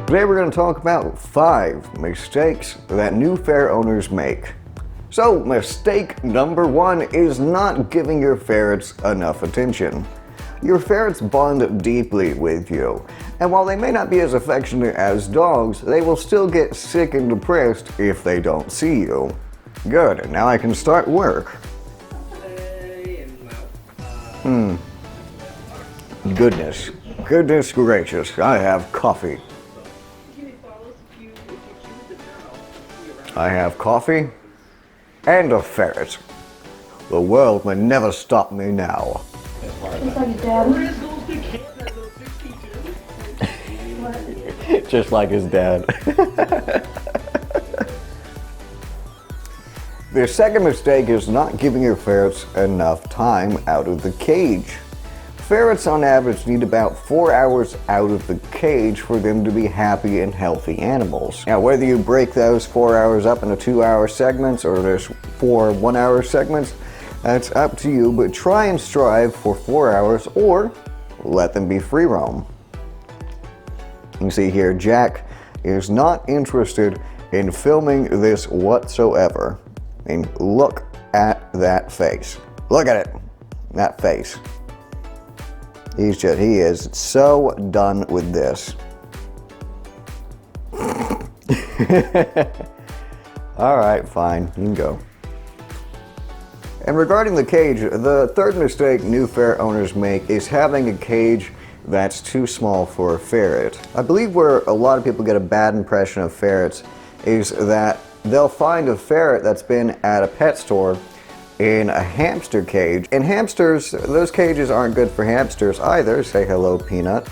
Today we're going to talk about 5 mistakes that new ferret owners make. So, mistake number 1 is not giving your ferrets enough attention. Your ferrets bond deeply with you, and while they may not be as affectionate as dogs, they will still get sick and depressed if they don't see you. Good, now I can start work. Goodness gracious, I have coffee. I have coffee and a ferret. The world may never stop me now. Just like his dad. The second mistake is not giving your ferrets enough time out of the cage. Ferrets on average need about 4 hours out of the cage for them to be happy and healthy animals. Now, whether you break those 4 hours up into 2-hour segments or there's 4 1-hour segments, that's up to you, but try and strive for 4 hours or let them be free roam. You can see here, Jack is not interested in filming this whatsoever. I mean, look at that face. Look at it, that face. He is so done with this. All right, fine, you can go. And regarding the cage, the third mistake new ferret owners make is having a cage that's too small for a ferret. I believe where a lot of people get a bad impression of ferrets is that they'll find a ferret that's been at a pet store in a hamster cage. And hamsters, those cages aren't good for hamsters either. Say hello, Peanut.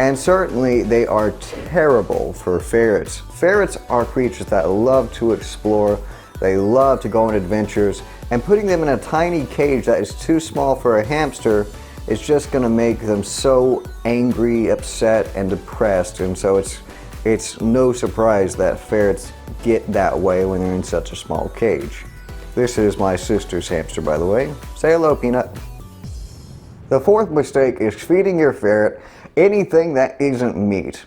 And certainly they are terrible for ferrets. Ferrets are creatures that love to explore. They love to go on adventures. And putting them in a tiny cage that is too small for a hamster is just going to make them so angry, upset, and depressed. And so it's no surprise that ferrets get that way when they're in such a small cage. This is my sister's hamster, by the way. Say hello, Peanut. The fourth mistake is feeding your ferret anything that isn't meat.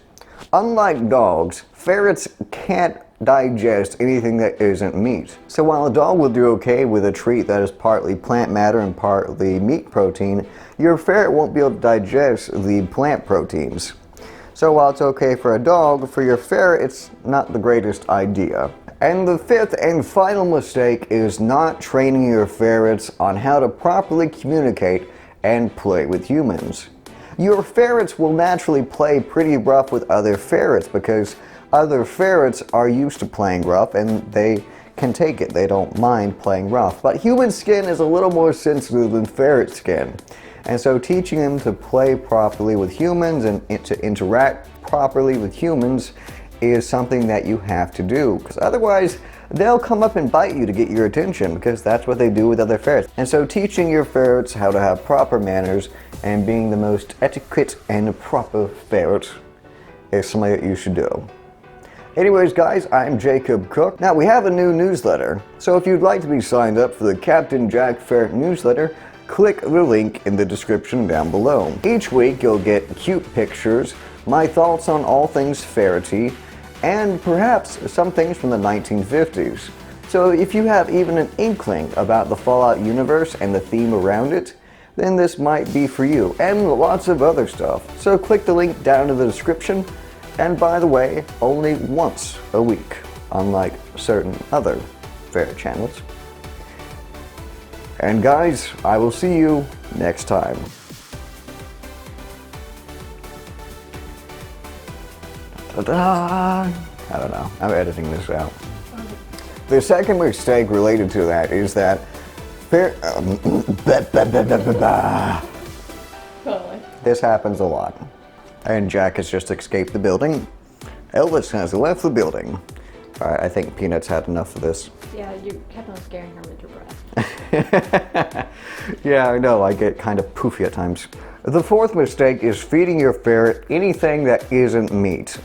Unlike dogs, ferrets can't digest anything that isn't meat. So while a dog will do okay with a treat that is partly plant matter and partly meat protein, your ferret won't be able to digest the plant proteins. So while it's okay for a dog, for your ferret, it's not the greatest idea. And the fifth and final mistake is not training your ferrets on how to properly communicate and play with humans. Your ferrets will naturally play pretty rough with other ferrets because other ferrets are used to playing rough and they can take it. They don't mind playing rough. But human skin is a little more sensitive than ferret skin. And so teaching them to play properly with humans and to interact properly with humans is something that you have to do, because otherwise they'll come up and bite you to get your attention, because that's what they do with other ferrets. And so teaching your ferrets how to have proper manners and being the most etiquette and proper ferret is something that you should do. Anyways, guys, I'm Jacob Cook. Now, we have a new newsletter, so if you'd like to be signed up for the Captain Jack Ferret newsletter, click the link in the description down below. Each week you'll get cute pictures, my thoughts on all things ferrety, and perhaps some things from the 1950s. So if you have even an inkling about the Fallout universe and the theme around it, then this might be for you, and lots of other stuff. So click the link down in the description, and by the way, only once a week, unlike certain other ferret channels. And guys, I will see you next time. Ta-da! I don't know. I'm editing this out. The second mistake related to that is that this happens a lot. And Jack has just escaped the building. Elvis has left the building. All right, I think Peanut's had enough of this. Yeah, you kept on scaring her with your breath. Yeah, I know. I get kind of poofy at times. The fourth mistake is feeding your ferret anything that isn't meat.